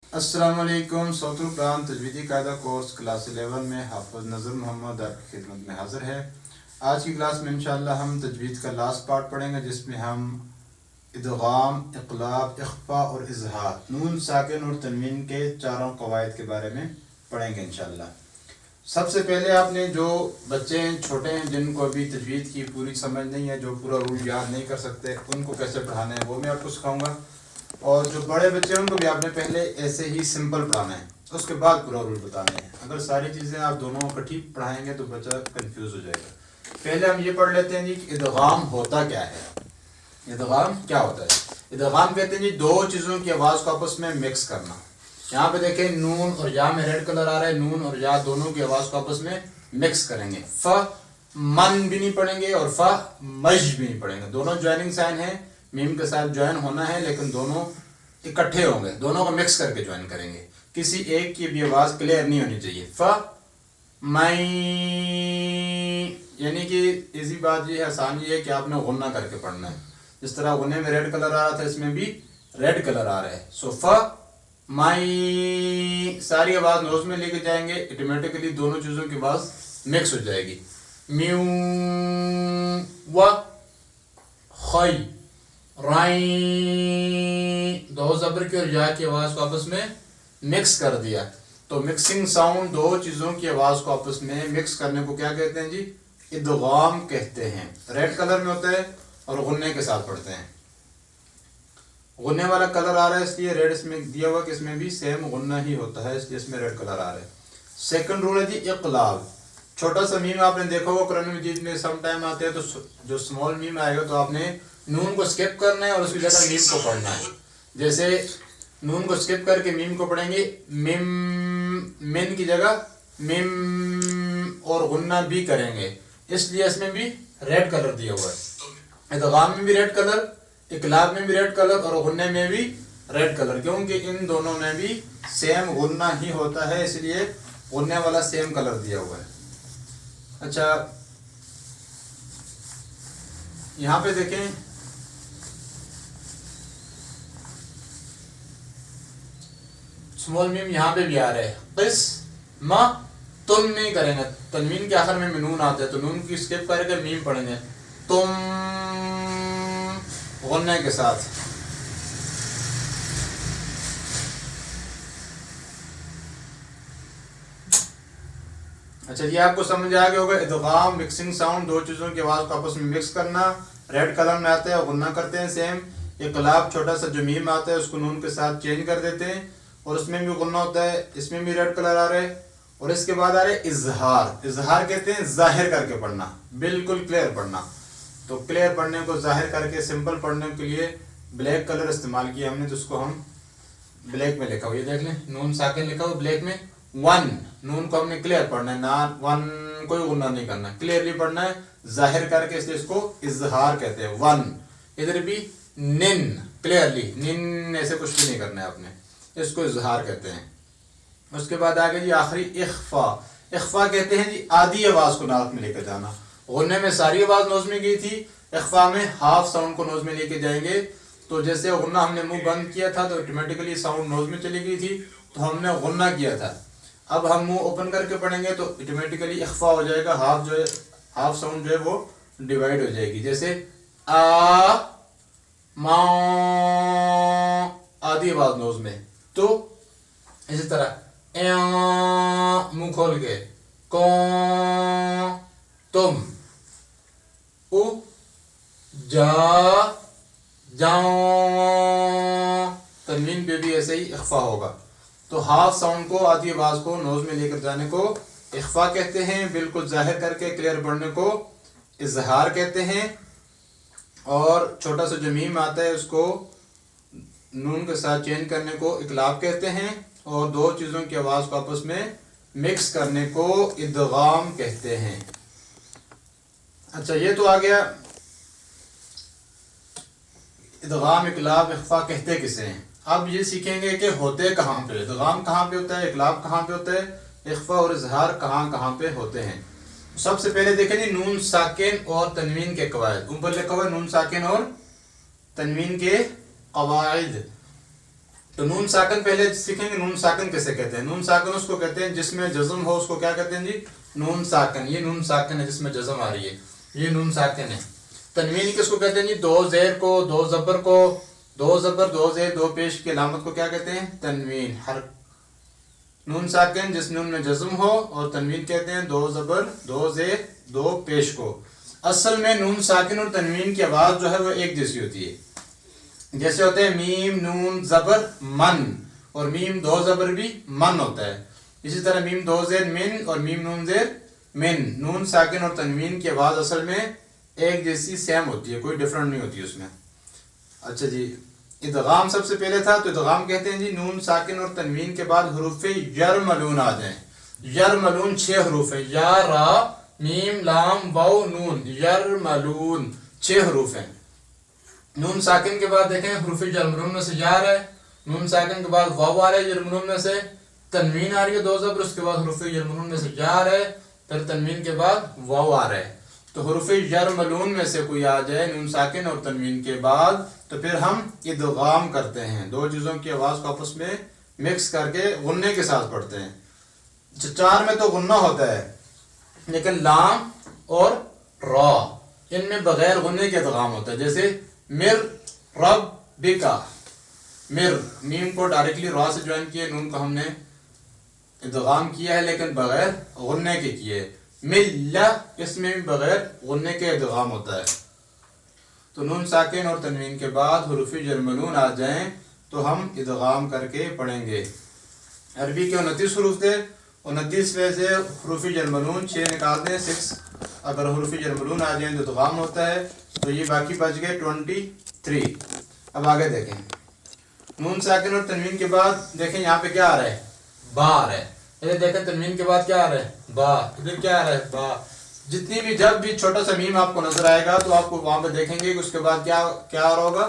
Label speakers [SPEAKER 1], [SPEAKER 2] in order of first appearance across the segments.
[SPEAKER 1] अस्सलाम वालेकुम। सौतुल कुरान तजवीदी कायदा कोर्स क्लास 11 में हाफ़िज़ नज़र मोहम्मद आपकी खिदमत में हाज़िर है। आज की क्लास में इंशाअल्लाह हम तजवीद का लास्ट पार्ट पढ़ेंगे, जिसमें हम इदगाम, इक़लाब, इख्फ़ा और इज़हार, नून साकिन और तनवीन के चारों क़वाइद के बारे में पढ़ेंगे इंशाअल्लाह। सबसे पहले आपने जो बच्चे हैं, छोटे हैं, जिनको अभी तजवीद की पूरी समझ नहीं है, जो पूरा रूल याद नहीं कर सकते, उनको कैसे पढ़ाना है वो मैं आपको सिखाऊंगा। और जो बड़े बच्चे हैं उनको भी आपने पहले ऐसे ही सिंपल पढ़ाना है, उसके बाद पूरा रूल बताना है। अगर सारी चीज़ें आप दोनों इकट्ठी पढ़ाएंगे तो बच्चा कंफ्यूज हो जाएगा। पहले हम ये पढ़ लेते हैं जी कि इदगाम होता क्या है। इदगाम क्या होता है? इदगाम कहते हैं जी दो चीज़ों की आवाज़ को आपस में मिक्स करना। यहाँ पे देखें नून और या में रेड कलर आ रहा है, नून और या दोनों की आवाज़ को आपस में मिक्स करेंगे। फ मन भी नहीं पढ़ेंगे और फ मज भी नहीं पढ़ेंगे, दोनों ज्वाइनिंग साइन है, मीम के साथ ज्वाइन होना है, लेकिन दोनों इकट्ठे होंगे, दोनों को मिक्स करके ज्वाइन करेंगे। किसी एक की भी आवाज़ क्लियर नहीं होनी चाहिए। फ मई, यानी कि इसी बात ये आसानी है कि आपने गुन्ना करके पढ़ना है। जिस तरह गुन्ने में रेड कलर आ रहा था, इसमें भी रेड कलर आ रहा है। सो फ माई सारी आवाज़ नोज में लेके जाएंगे, ऑटोमेटिकली दोनों चीज़ों की आवाज़ मिक्स हो जाएगी। म्यू व खई राई, दो ज़बर की और या की आवाज़ को आपस में मिक्स कर दिया। तो मिक्सिंग साउंड, दो चीज़ों की आवाज़ को आपस में मिक्स करने को क्या कहते हैं जी? इदगाम कहते हैं। रेड कलर में होता है और गुन्ने के साथ पढ़ते हैं। गुन्ने वाला कलर आ रहा है इसलिए रेड इसमें दिया हुआ कि इसमें भी सेम गुन्ना ही होता है, इसलिए इसमें रेड कलर आ रहा है। सेकंड रूल है जी इक़लाब। छोटा सा मीम आपने देखा होगा कुरान मजीद में सम टाइम आते हैं, तो जो स्मॉल मीम आएगा तो आपने नून को स्किप करना है और उसकी जगह मीम को पढ़ना है। जैसे नून को स्किप करके मीम को पढ़ेंगे, मिम, मिन की जगह मिम, और गुन्ना भी करेंगे, इसलिए इसमें भी रेड कलर दिया हुआ है। इदगाम में भी रेड कलर, इक़लाब में भी रेड कलर और गुन्ने में भी रेड कलर, क्योंकि इन दोनों में भी सेम गुन्ना ही होता है, इसलिए गुन्ने वाला सेम कलर दिया हुआ है। अच्छा, यहाँ पे देखें, स्मॉल मीम यहाँ पे भी आ रहा है। किस मा तुम नहीं करेंगे, तनवीन के आखिर में नून आता है तो नून की स्किप करके मीम पढ़ेंगे, तुम गुन्ने के साथ। अच्छा, ये आपको समझ आ गया होगा। इदगाम मिक्सिंग साउंड, दो चीज़ों की आवाज़ को आपस में मिक्स करना, रेड कलर में आता है और गुन्ना करते हैं सेम। इक़लाब छोटा सा जो मीम आता है उसको नून के साथ चेंज कर देते हैं और उसमें भी गुन्ना होता है, इसमें भी रेड कलर आ रहा है। और इसके बाद आ रहा है इजहार। इजहार कहते हैं जाहिर करके पढ़ना, बिल्कुल क्लियर पढ़ना। तो क्लियर पढ़ने को जाहिर करके सिंपल पढ़ने के लिए ब्लैक कलर इस्तेमाल किया हमने, तो उसको हम ब्लैक में लिखा हुआ, ये देख लें, नून साकिन लिखा हुआ ब्लैक में। वन, नून को हमने क्लियर पढ़ना है, ना वन कोई गुन्ना नहीं करना, क्लियरली पढ़ना है जाहिर करके, इसलिए इसको इजहार कहते हैं। वन, इधर भी निन, क्लियरली निन, ऐसे कुछ भी नहीं करना है आपने, इसको इजहार कहते हैं। उसके बाद आगे जी आखिरी इख्फा। इख्फा कहते हैं जी आधी आवाज़ को नाक में लेकर जाना। गुन्ने में सारी आवाज़ नोज में गई थी, इख्फा में हाफ साउंड को नोज में लेके जाएंगे। तो जैसे गुन्ना हमने मुंह बंद किया था तो ऑटोमेटिकली साउंड नोज में चली गई थी, तो हमने गुन्ना किया था। अब हम मुंह ओपन करके पढ़ेंगे तो ऑटोमेटिकली इख्फा हो जाएगा, हाफ जो है, हाफ साउंड जो है वो डिवाइड हो जाएगी। जैसे आ मा, आधी आवाज़ नोज में, तो इसी तरह मुंह खोल के, को तुम, उ जा जाओ, तनवीन पे भी ऐसे ही इख्फा होगा। तो हाफ साउंड को, आधी आवाज़ को नोज में लेकर जाने को इख्फा कहते हैं, बिल्कुल जाहिर करके क्लियर पढ़ने को इजहार कहते हैं। और छोटा सा जो मीम आता है उसको नून के साथ चेंज करने को इक़लाब कहते हैं, और दो चीज़ों की आवाज़ को आपस में मिक्स करने को इदगाम कहते हैं। अच्छा, ये तो आ गया इदगाम, इक़लाब, इख्फा कहते किसे हैं। अब ये सीखेंगे कि होते कहाँ पे, इदगाम कहाँ पे होता है, इक़लाब कहाँ पे होता है, इख्फा और इजहार कहाँ कहाँ पे होते हैं। सबसे पहले देखें जी नून साकिन और तनवीन के कवायद। ऊपर लिखा हुआ है नून साकिन और तनवीन के कवायद। تو نون ساکن پہلے سیکھیں گے نون ساکن کیسے کہتے ہیں. نون ساکن اس کو کہتے ہیں جس میں جزم ہو, اس کو کیا کہتے ہیں جی نون ساکن. یہ نون ساکن ہے جس میں جزم آ رہی ہے, یہ نون ساکن ہے. تنوین کس کو کہتے ہیں جی دو زیر کو, دو زبر کو, دو زبر دو زیر دو پیش کی علامت کو کیا کہتے ہیں تنوین. ہر نون ساکن جس نون میں جزم ہو, اور تنوین کہتے ہیں دو زبر دو زیر دو پیش کو. اصل میں نون ساکن اور تنوین کی آواز جو ہے وہ ایک جیسی ہوتی ہے. جیسے ہوتے ہیں میم نون زبر من, اور میم دو زبر بھی من ہوتا ہے. اسی طرح میم دو زیر من اور میم نون زیر من. نون ساکن اور تنوین کی آواز اصل میں ایک جیسی سیم ہوتی ہے, کوئی ڈفرنٹ نہیں ہوتی اس میں. اچھا جی, ادغام سب سے پہلے تھا, تو ادغام کہتے ہیں جی نون ساکن اور تنوین کے بعد حروف یرملون آ جائیں. یرملون 6 حروف ہیں, یا را میم لام واو نون, یرملون 6 حروف ہیں. نون ساکن کے بعد دیکھیں حروف یرملون میں سے یا ہے, نون ساکن کے بعد واو آ رہا ہے, یرملون میں سے تنوین آ رہی ہے دو زبر, اس کے بعد حروف یرملون میں سے یا ہے, پھر تنوین کے بعد واو آ رہا ہے. تو حروف یرملون میں سے کوئی آ جائے نون ساکن اور تنوین کے بعد, تو پھر ہم ادغام کرتے ہیں, دو چیزوں کی آواز کو آپس میں مکس کر کے غنے کے ساتھ پڑھتے ہیں. 4 میں تو غنہ ہوتا ہے, لیکن لام اور را ان میں بغیر غنے کے ادغام ہوتا ہے. جیسے مر رب بکا, مر میم کو ڈائریکٹلی را سے جوائن کیے, نون کو ہم نے ادغام کیا ہے لیکن بغیر غنے کے کیے. ملہ اس میں بھی بغیر غنے کے ادغام ہوتا ہے. تو نون ساکن اور تنوین کے بعد حروف یرملون آ جائیں تو ہم ادغام کر کے پڑھیں گے. عربی کے 29 حروف تھے, 29 میں سے حروف یرملون 6 نکال دیں 6. اگر حروف یرملون آ جائیں تو ادغام ہوتا ہے, تو یہ باقی بچ گئے 23. اب آگے دیکھیں نون ساکن اور تنوین کے بعد دیکھیں یہاں پہ کیا آ رہا ہے, با آ رہا ہے. ادھر دیکھیں تنوین کے بعد کیا آ رہا ہے با, ادھر کیا آ رہا ہے با. جتنی بھی جب بھی چھوٹا سا میم آپ کو نظر آئے گا تو آپ کو وہاں پہ دیکھیں گے کہ اس کے بعد کیا آ رہا ہوگا,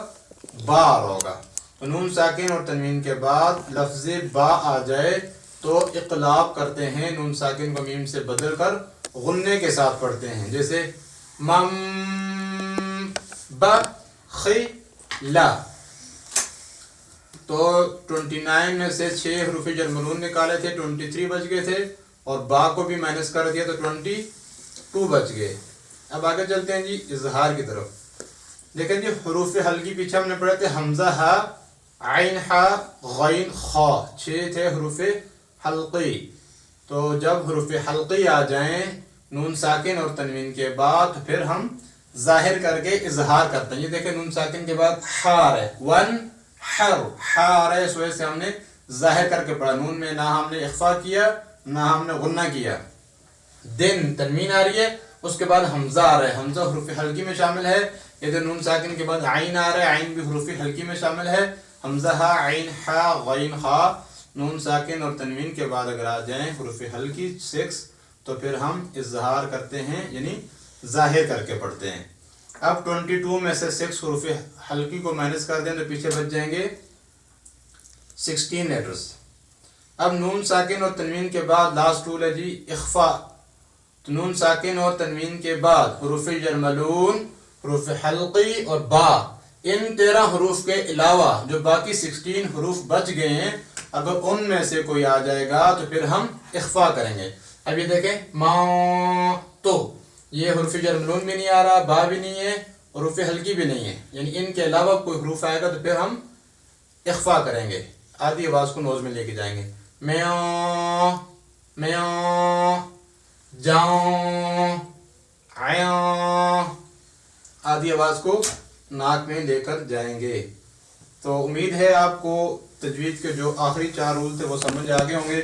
[SPEAKER 1] با آ رہا ہوگا. تو نون ساکن اور تنوین کے بعد لفظ با آ جائے تو اقلاب کرتے ہیں, نون ساکن کو میم سے بدل کر غنے کے ساتھ پڑھتے ہیں. جیسے مم بخی لا, تو 29 میں سے 6 حروف یرملون نکالے تھے, 23 بچ گئے تھے, اور با کو بھی مائنس کر دیا تو 22 بچ گئے. اب آگے چلتے ہیں جی اظہار کی طرف. دیکھیں جی حروف حلقی پیچھے ہم نے پڑھے تھے, حمزہ ہا عین ہا غین خا, 6 تھے حروف حلقی. تو جب حروف حلقی آ جائیں نون ساکن اور تنوین کے بعد, تو پھر ہم ظاہر کر کے اظہار کرتے ہیں. یہ دیکھیں نون ساکن کے بعد حار ہے, ون حر, حار ہے, اس وجہ سے ہم نے ظاہر کر کے پڑھا. نون میں نہ ہم نے اخفا کیا نہ ہم نے غنہ کیا. دن تنوین آ رہی ہے, اس کے بعد حمزہ آ رہا ہے, حمزہ حروف حلقی میں شامل ہے. ادھر نون ساکن کے بعد عین آ رہا ہے, عین بھی حروف حلقی میں شامل ہے. حمزہ ہا عین ہا غین خا, نون ساکن اور تنوین کے بعد اگر آ جائیں حروف حلقی 6, تو پھر ہم اظہار کرتے ہیں, یعنی ظاہر کر کے پڑھتے ہیں. اب 22 میں سے 6 حروف حلقی کو مائنس کر دیں تو پیچھے بچ جائیں گے 16 لیٹرز. اب نون ساکن اور تنوین کے بعد لاسٹ ٹول ہے جی اخفا. تو نون ساکن اور تنوین کے بعد حروف یرملون, حروف حلقی اور با, ان 13 حروف کے علاوہ جو باقی 16 حروف بچ گئے ہیں, اگر ان میں سے کوئی آ جائے گا تو پھر ہم اخفا کریں گے. اب یہ دیکھیں ما, تو یہ حروف یرملون بھی نہیں آ رہا, با بھی نہیں ہے, حروف حلقی بھی نہیں ہے, یعنی ان کے علاوہ کوئی حروف آئے گا تو پھر ہم اخفا کریں گے. آدھی آواز کو نوز میں لے کے جائیں گے. میاں میاں, جاؤں عیاں, آدھی آواز کو ناک میں لے کر جائیں گے. تو امید ہے آپ کو تجوید کے جو آخری 4 رول تھے وہ سمجھ آگے ہوں گے.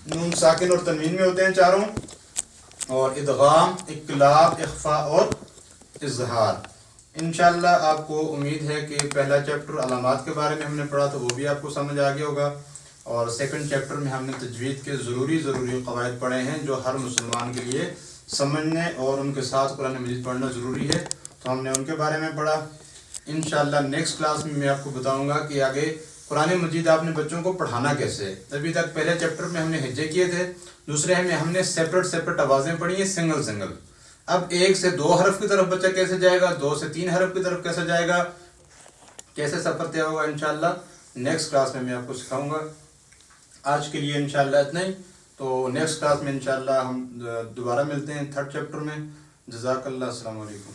[SPEAKER 1] نون ساکن اور تنوین میں ہوتے ہیں چاروں, اور ادغام, اقلاب, اخفا اور اظہار. انشاءاللہ آپ کو امید ہے کہ پہلا چیپٹر علامات کے بارے میں ہم نے پڑھا تو وہ بھی آپ کو سمجھ آ گیا ہوگا, اور سیکنڈ چیپٹر میں ہم نے تجوید کے ضروری قواعد پڑھے ہیں جو ہر مسلمان کے لیے سمجھنے اور ان کے ساتھ قرآن مجید پڑھنا ضروری ہے, تو ہم نے ان کے بارے میں پڑھا. انشاءاللہ نیکسٹ کلاس میں آپ کو بتاؤں گا کہ آگے قرآن مجید آپ نے بچوں کو پڑھانا کیسے. ابھی تک پہلے چیپٹر میں ہم نے ہجے کیے تھے, دوسرے میں ہم نے سیپریٹ آوازیں پڑھی ہیں سنگل. اب 1 سے 2 حرف کی طرف بچہ کیسے جائے گا, 2 سے 3 حرف کی طرف کیسے جائے گا, کیسے سفر طے ہوگا انشاءاللہ نیکسٹ کلاس میں آپ کو سکھاؤں گا. آج کے لیے انشاءاللہ اتنا ہی. تو نیکسٹ کلاس میں انشاءاللہ ہم دوبارہ ملتے ہیں 3rd چیپٹر میں. جزاک اللہ. السلام علیکم.